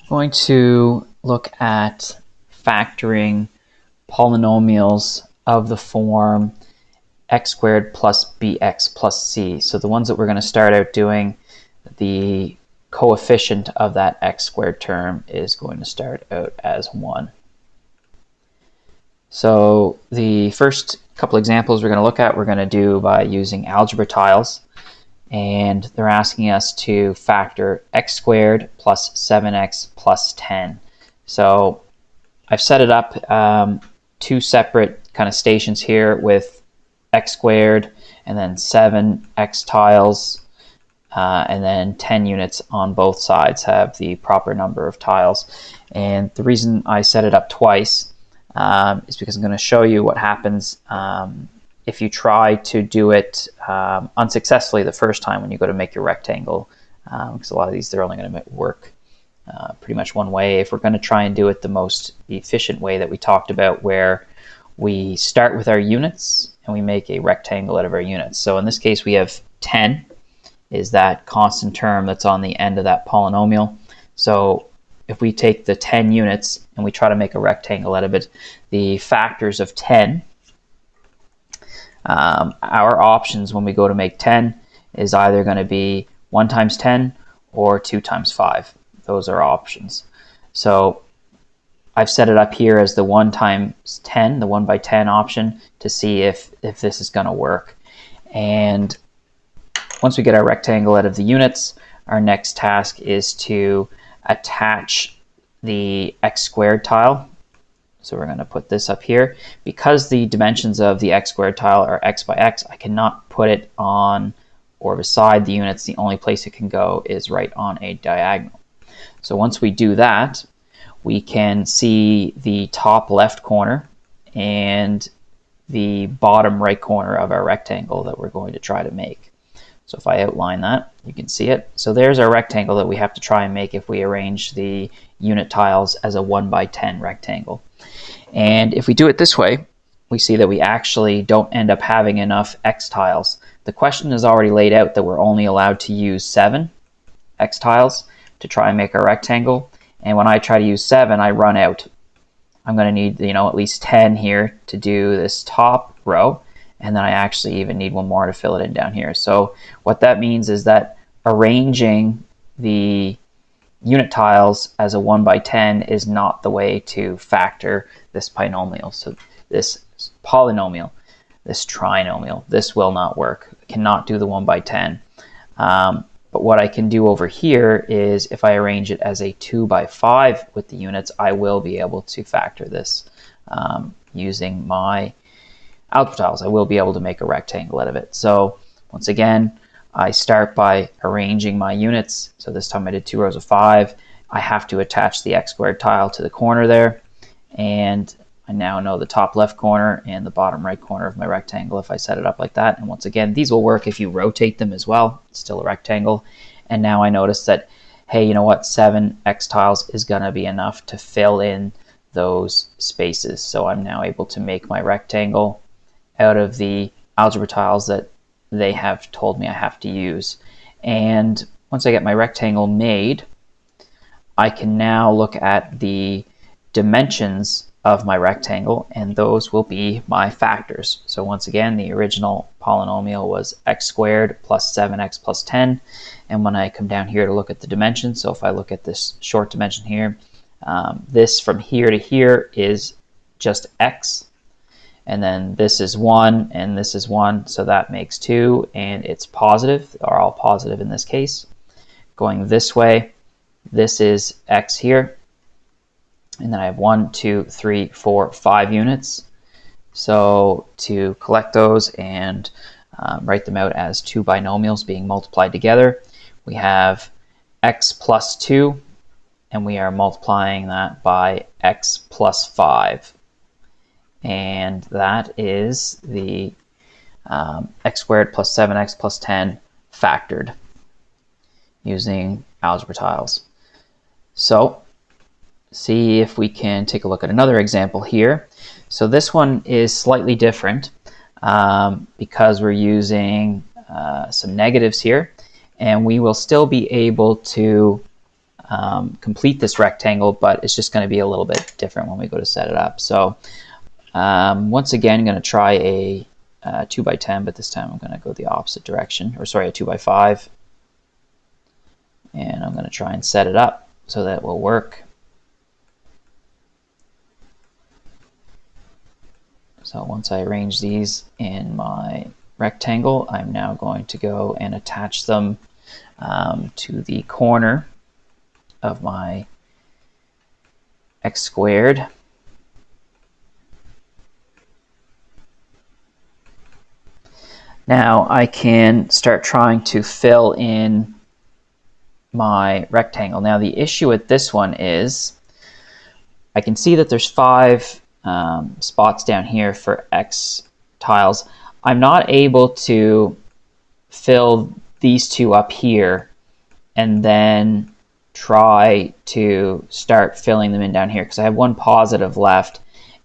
Going to look at factoring polynomials of the form x squared plus bx plus c. So the ones that we're going to start out doing, the coefficient of that x squared term is going to start out as 1. So the first couple examples we're going to look at, we're going to do by using algebra tiles. And they're asking us to factor x squared plus 7x plus 10. So I've set it up two separate kind of stations here with x squared and then 7x tiles and then 10 units on both sides have the proper number of tiles. And the reason I set it up twice is because I'm going to show you what happens if you try to do it unsuccessfully the first time when you go to make your rectangle, because a lot of these, they're only going to work pretty much one way. If we're going to try and do it the most efficient way that we talked about, where we start with our units and we make a rectangle out of our units. So in this case, we have 10 is that constant term that's on the end of that polynomial. So if we take the 10 units and we try to make a rectangle out of it, the factors of 10, our options when we go to make 10 is either going to be 1 times 10 or 2 times 5. Those are options. So I've set it up here as the 1 times 10, the 1 by 10 option, to see if this is going to work. And once we get our rectangle out of the units, our next task is to attach the x squared tile. So we're going to put this up here. Because the dimensions of the x squared tile are x by x, I cannot put it on or beside the units. The only place it can go is right on a diagonal. So once we do that, we can see the top left corner and the bottom right corner of our rectangle that we're going to try to make. So if I outline that, you can see it. So there's our rectangle that we have to try and make if we arrange the unit tiles as a 1 by 10 rectangle. And if we do it this way, we see that we actually don't end up having enough x tiles. The question is already laid out that we're only allowed to use 7 x tiles to try and make our rectangle. And when I try to use 7, I run out. I'm going to need, at least 10 here to do this top row. And then I actually even need one more to fill it in down here. So what that means is that arranging the unit tiles as a 1 by 10 is not the way to factor this binomial. So this polynomial, this trinomial, this will not work. I cannot do the 1 by 10. But what I can do over here is if I arrange it as a 2 by 5 with the units, I will be able to factor this using my algebra tiles. I will be able to make a rectangle out of it. So once again, I start by arranging my units. So this time I did 2 rows of 5. I have to attach the x squared tile to the corner there. And I now know the top left corner and the bottom right corner of my rectangle if I set it up like that. And once again, these will work if you rotate them as well. It's still a rectangle. And now I notice that, hey, you know what? 7 x tiles is going to be enough to fill in those spaces. So I'm now able to make my rectangle out of the algebra tiles that they have told me I have to use. And once I get my rectangle made, I can now look at the dimensions of my rectangle, and those will be my factors. So once again, the original polynomial was x squared plus 7x plus 10. And when I come down here to look at the dimensions, so if I look at this short dimension here, this from here to here is just x. And then this is 1 and this is 1, so that makes 2, and it's positive. They're all positive in this case. Going this way, this is x here. And then I have 1, 2, 3, 4, 5 units. So to collect those and write them out as 2 binomials being multiplied together, we have x plus 2, and we are multiplying that by x plus 5. And that is the x squared plus 7x plus 10 factored using algebra tiles. So see if we can take a look at another example here. So this one is slightly different because we're using some negatives here, and we will still be able to complete this rectangle, but it's just going to be a little bit different when we go to set it up. So once again, I'm going to try a 2 by 10, but this time I'm going to go the opposite direction, or sorry, a 2 by 5. And I'm going to try and set it up so that it will work. So once I arrange these in my rectangle, I'm now going to go and attach them to the corner of my x squared. Now I can start trying to fill in my rectangle. Now the issue with this one is I can see that there's 5 spots down here for x tiles. I'm not able to fill these 2 up here and then try to start filling them in down here because I have 1 positive left,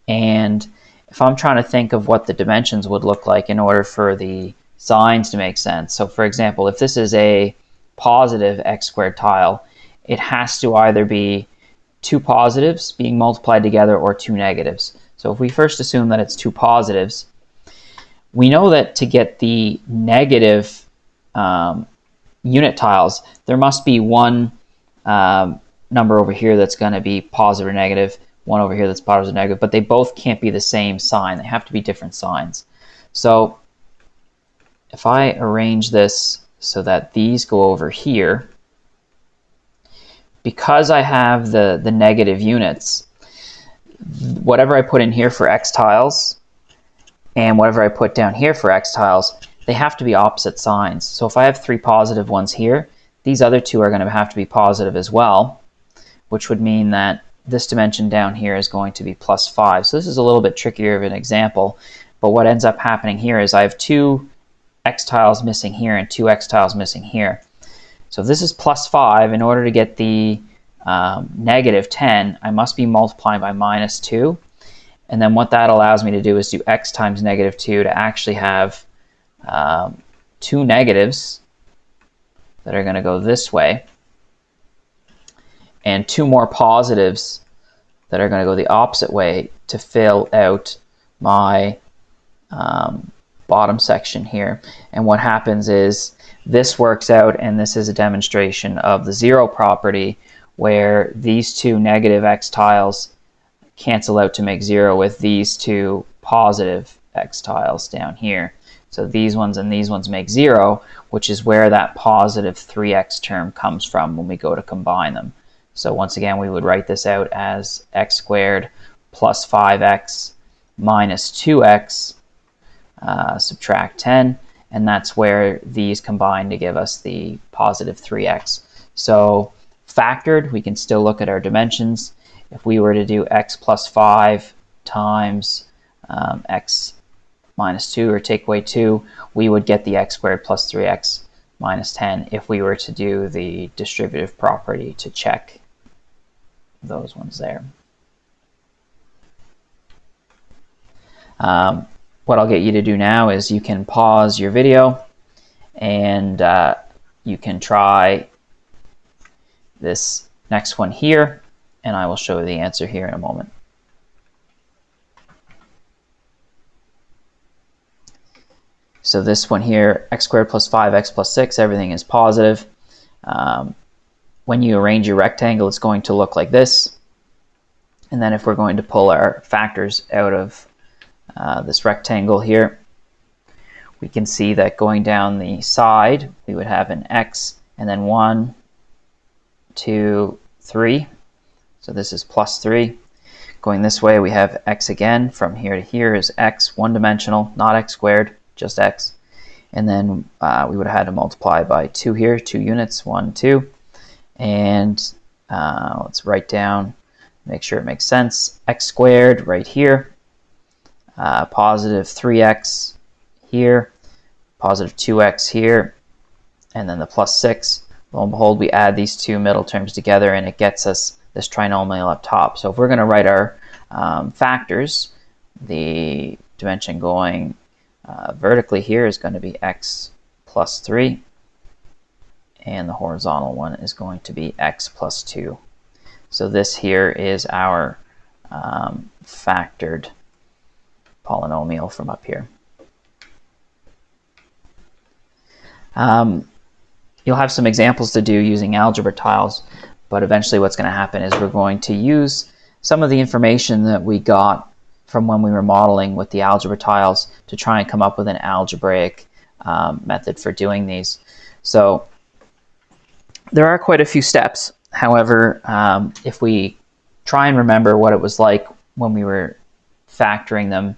and if I'm trying to think of what the dimensions would look like in order for the signs to make sense. So for example, if this is a positive x squared tile, it has to either be 2 positives being multiplied together or 2 negatives. So if we first assume that it's 2 positives, we know that to get the negative unit tiles, there must be 1 number over here that's going to be positive or negative, 1 over here that's positive or negative, but they both can't be the same sign. They have to be different signs. So if I arrange this so that these go over here, because I have the negative units, whatever I put in here for x tiles and whatever I put down here for x tiles, they have to be opposite signs. So if I have 3 positive ones here, these other 2 are going to have to be positive as well, which would mean that this dimension down here is going to be +5. So this is a little bit trickier of an example, but what ends up happening here is I have 2 x tiles missing here and 2 x tiles missing here. So if this is +5, in order to get the -10, I must be multiplying by -2. And then what that allows me to do is do x times -2 to actually have 2 negatives that are going to go this way, and 2 more positives that are going to go the opposite way to fill out my bottom section here. And what happens is this works out, and this is a demonstration of the zero property, where these 2 negative x tiles cancel out to make 0 with these 2 positive x tiles down here. So these ones and these ones make 0, which is where that positive 3x term comes from when we go to combine them. So once again, we would write this out as x squared plus 5x minus 2x, subtract 10, and that's where these combine to give us the positive 3x. So factored, we can still look at our dimensions. If we were to do x plus 5 times x minus 2, or take away 2, we would get the x squared plus 3x minus 10 if we were to do the distributive property to check those ones there. What I'll get you to do now is you can pause your video and you can try this next one here, and I will show you the answer here in a moment. So this one here, x squared plus 5x plus 6, everything is positive. When you arrange your rectangle, it's going to look like this. And then if we're going to pull our factors out of this rectangle here, we can see that going down the side, we would have an x and then 1, 2, 3. So this is plus 3. Going this way, we have x again. From here to here is x, one-dimensional, not x squared, just x. And then we would have had to multiply by 2 here, 2 units, 1, 2. And let's write down, make sure it makes sense, x squared right here, positive 3x here, positive 2x here, and then the plus 6. Lo and behold, we add these 2 middle terms together and it gets us this trinomial up top. So if we're going to write our factors, the dimension going vertically here is going to be x plus 3, and the horizontal one is going to be x plus 2. So this here is our factored polynomial from up here. You'll have some examples to do using algebra tiles, but eventually what's going to happen is we're going to use some of the information that we got from when we were modeling with the algebra tiles to try and come up with an algebraic method for doing these. So there are quite a few steps. However, if we try and remember what it was like when we were factoring them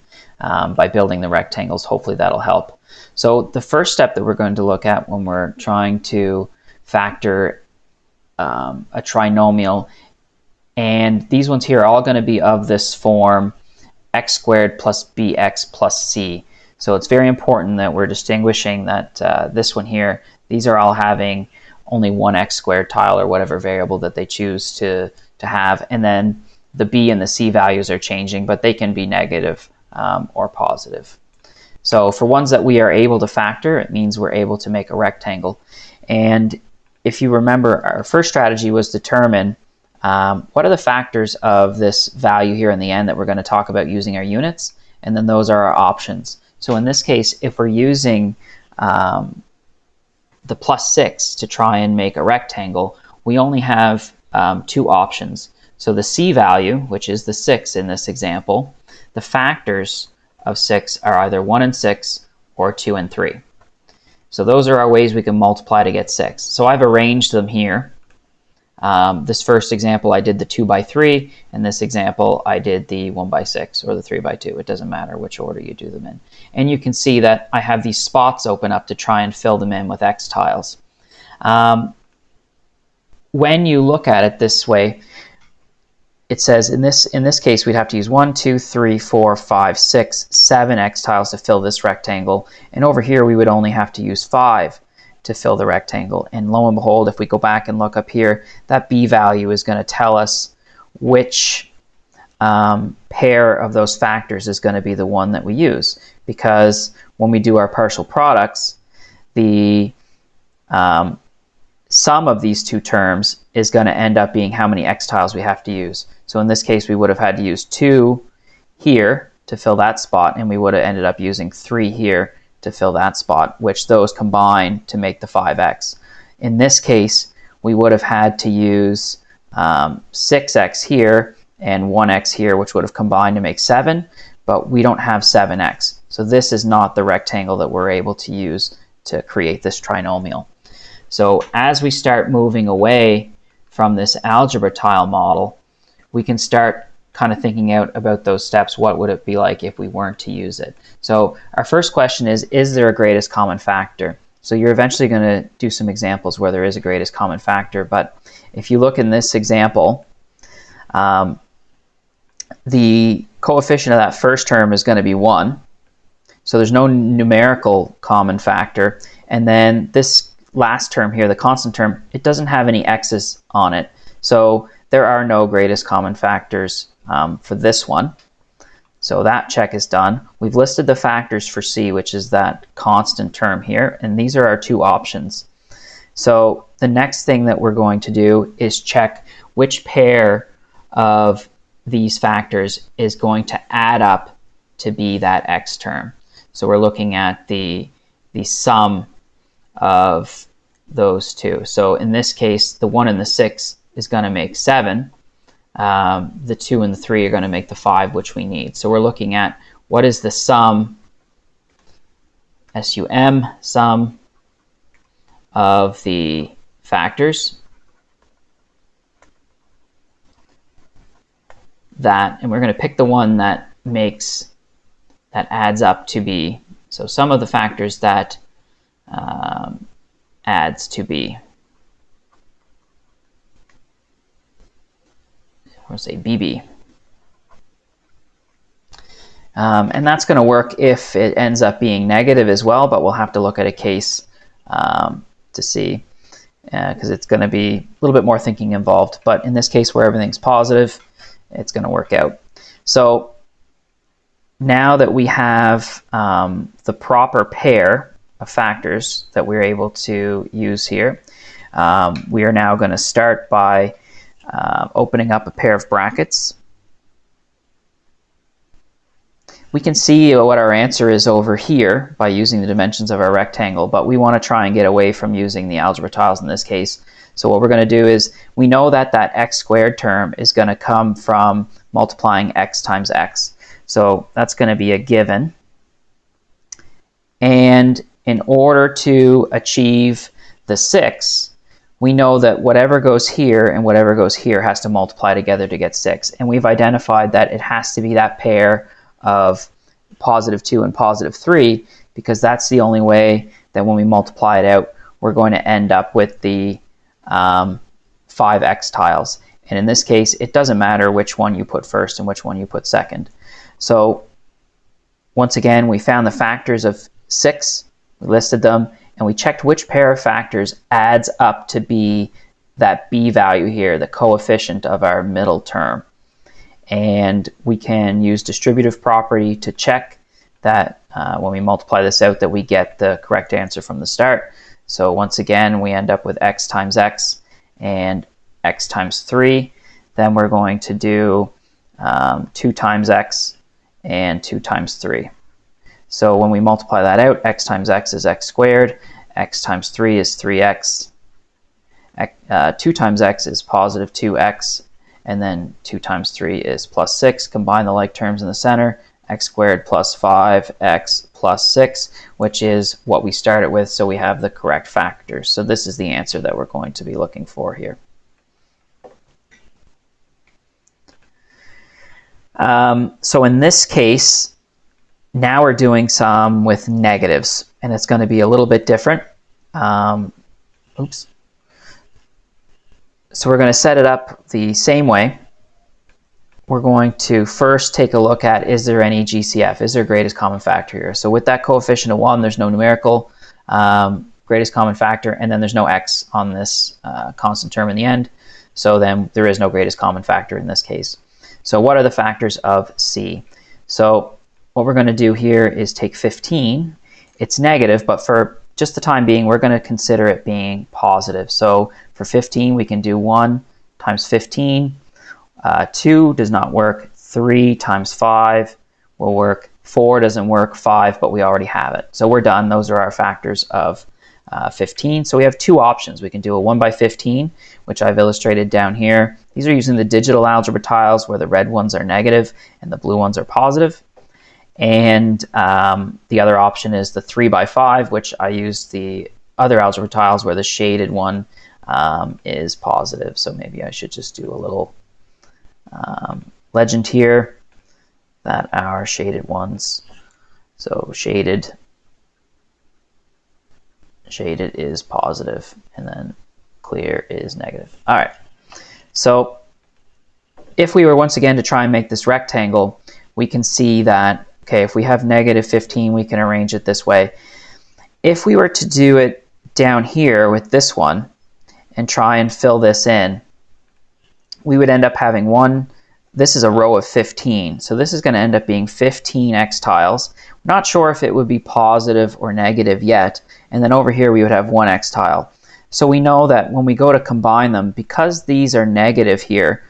by building the rectangles, hopefully that'll help. So the first step that we're going to look at when we're trying to factor a trinomial, and these ones here are all going to be of this form x squared plus bx plus c. So it's very important that we're distinguishing that this one here, these are all having only one x squared tile or whatever variable that they choose to have, and then the b and the c values are changing, but they can be negative or positive. So for ones that we are able to factor, it means we're able to make a rectangle. And if you remember, our first strategy was determine what are the factors of this value here in the end that we're going to talk about using our units, and then those are our options. So in this case, if we're using the plus 6 to try and make a rectangle, we only have two options. So the c value, which is the 6 in this example, the factors of 6 are either 1 and 6 or 2 and 3. So those are our ways we can multiply to get 6. So I've arranged them here. This first example I did the 2 by 3, and this example I did the 1 by 6 or the 3 by 2. It doesn't matter which order you do them in. And you can see that I have these spots open up to try and fill them in with X tiles. When you look at it this way, it says in this case we'd have to use 1, 2, 3, 4, 5, 6, 7 X tiles to fill this rectangle, and over here we would only have to use 5 to fill the rectangle. And lo and behold, if we go back and look up here, that b value is going to tell us which pair of those factors is going to be the one that we use, because when we do our partial products, the sum of these two terms is going to end up being how many X tiles we have to use. So in this case, we would have had to use 2 here to fill that spot, and we would have ended up using 3 here to fill that spot, which those combine to make the 5x. In this case, we would have had to use 6x here and 1x here, which would have combined to make 7, but we don't have 7x. So this is not the rectangle that we're able to use to create this trinomial. So as we start moving away from this algebra tile model, we can start kind of thinking out about those steps. What would it be like if we weren't to use it? So our first question is there a greatest common factor? So you're eventually going to do some examples where there is a greatest common factor, but if you look in this example, the coefficient of that first term is going to be 1. So there's no numerical common factor. And then this last term here, the constant term, it doesn't have any x's on it. So there are no greatest common factors for this one. So that check is done. We've listed the factors for c, which is that constant term here, and these are our two options. So the next thing that we're going to do is check which pair of these factors is going to add up to be that x term. So we're looking at the sum of those two. So in this case, the 1 and the 6 is going to make 7. The 2 and the 3 are going to make the 5, which we need. So we're looking at what is the sum, S-U-M, sum of the factors that, and we're going to pick the one that adds up to be, so sum of the factors that adds to be, we'll say BB. And that's going to work if it ends up being negative as well, but we'll have to look at a case to see, because it's going to be a little bit more thinking involved. But in this case where everything's positive, it's going to work out. So now that we have the proper pair of factors that we're able to use here, We are now going to start by opening up a pair of brackets. We can see what our answer is over here by using the dimensions of our rectangle, but we want to try and get away from using the algebra tiles in this case. So what we're going to do is, we know that that x squared term is going to come from multiplying x times x. So that's going to be a given. And in order to achieve the 6, we know that whatever goes here and whatever goes here has to multiply together to get 6. And we've identified that it has to be that pair of +2 and +3, because that's the only way that when we multiply it out, we're going to end up with the 5x tiles. And in this case, it doesn't matter which one you put first and which one you put second. So once again, we found the factors of 6, we listed them, and we checked which pair of factors adds up to be that b value here, the coefficient of our middle term. And we can use distributive property to check that when we multiply this out, that we get the correct answer from the start. So once again, we end up with x times x and x times 3. Then we're going to do 2 times x and 2 times 3. So when we multiply that out, x times x is x squared, x times 3 is 3x, 2 times x is +2x, and then 2 times 3 is +6. Combine the like terms in the center, x squared plus 5x plus 6, which is what we started with, so we have the correct factors. So this is the answer that we're going to be looking for here. So in this case, now we're doing some with negatives, and it's going to be a little bit different. Oops. So we're going to set it up the same way. We're going to first take a look at, is there any GCF? Is there greatest common factor here? So with that coefficient of 1, there's no numerical greatest common factor, and then there's no x on this constant term in the end. So then there is no greatest common factor in this case. So what are the factors of C? So what we're going to do here is take 15. It's negative, but for just the time being, we're going to consider it being positive. So for 15, we can do 1 times 15. 2 does not work. 3 times 5 will work. 4 doesn't work. 5, but we already have it. So we're done. Those are our factors of 15. So we have 2 options. We can do a 1 by 15, which I've illustrated down here. These are using the digital algebra tiles, where the red ones are negative and the blue ones are positive. And the other option is the 3 by 5, which I use the other algebra tiles, where the shaded one is positive. So maybe I should just do a little legend here that our shaded ones, so shaded is positive, and then clear is negative. All right, so if we were once again to try and make this rectangle, we can see that, okay, if we have negative 15, we can arrange it this way. If we were to do it down here with this one and try and fill this in, we would end up having this is a row of 15. So this is going to end up being 15 x tiles. We're not sure if it would be positive or negative yet. And then over here we would have 1 x tile. So we know that when we go to combine them, because these are negative here,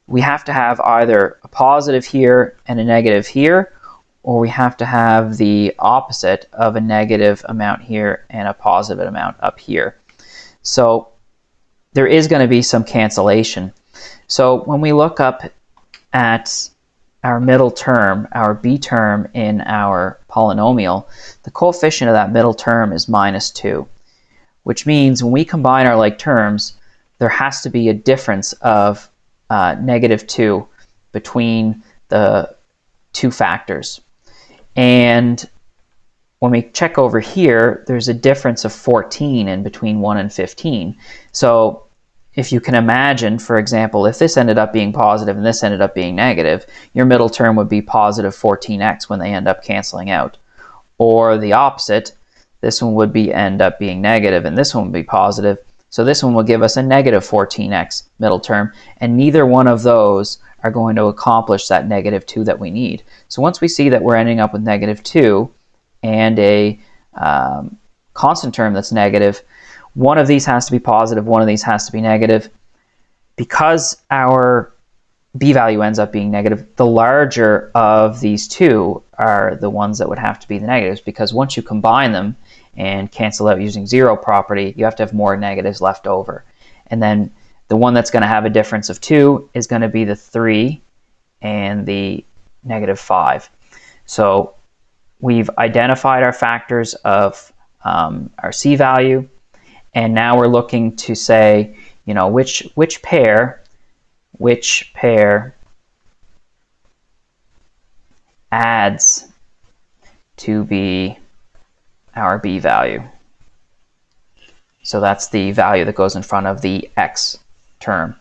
we have to have either a positive here and a negative here, or we have to have the opposite of a negative amount here and a positive amount up here. So there is going to be some cancellation. So when we look up at our middle term, our b term in our polynomial, the coefficient of that middle term is -2, which means when we combine our like terms, there has to be a difference of -2 between the 2 factors. And when we check over here, there's a difference of 14 in between 1 and 15. So if you can imagine, for example, if this ended up being positive and this ended up being negative, your middle term would be positive 14x when they end up canceling out. Or the opposite, this one would end up being negative and this one would be positive. So this one will give us a negative 14x middle term, and neither one of those are going to accomplish that -2 that we need. So once we see that we're ending up with -2 and a constant term that's negative, one of these has to be positive, one of these has to be negative. Because our b value ends up being negative, the larger of these two are the ones that would have to be the negatives, because once you combine them and cancel out using zero property, you have to have more negatives left over. And then the one that's going to have a difference of 2 is going to be the 3 and the -5. So we've identified our factors of our c value, and now we're looking to say, you know, which pair adds to be our b value. So that's the value that goes in front of the x term.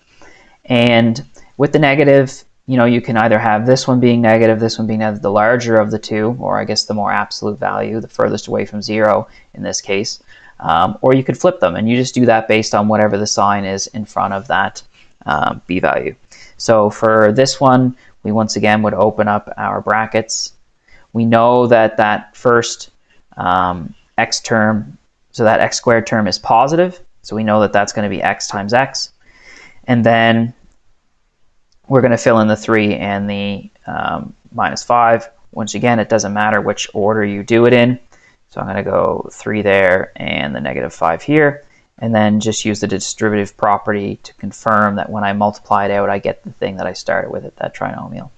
And with the negative, you know, you can either have this one being negative, this one being negative, the larger of the two, or I guess the more absolute value, the furthest away from 0 in this case. Or you could flip them, and you just do that based on whatever the sign is in front of that b value. So for this one, we once again would open up our brackets. We know that that first x term, so that x squared term is positive, so we know that that's going to be x times x. And then we're going to fill in the 3 and the -5. Once again, it doesn't matter which order you do it in. So I'm going to go 3 there and the -5 here, and then just use the distributive property to confirm that when I multiply it out, I get the thing that I started with at that trinomial.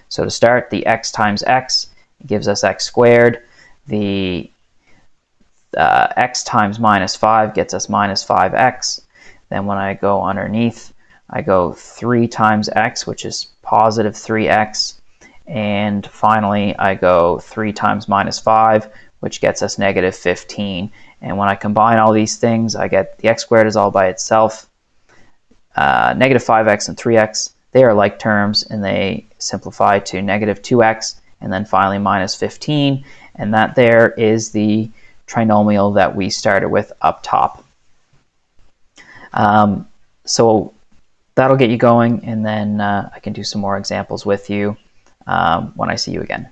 So to start, the x times x gives us x squared. The x times -5 gets us -5x. Then when I go underneath, I go 3 times x, which is positive 3x. And finally, I go 3 times -5, which gets us -15. And when I combine all these things, I get the x squared is all by itself. -5x and 3x, they are like terms, and they simplify to -2x, and then finally -15. And that there is the trinomial that we started with up top. So that'll get you going, and then I can do some more examples with you when I see you again.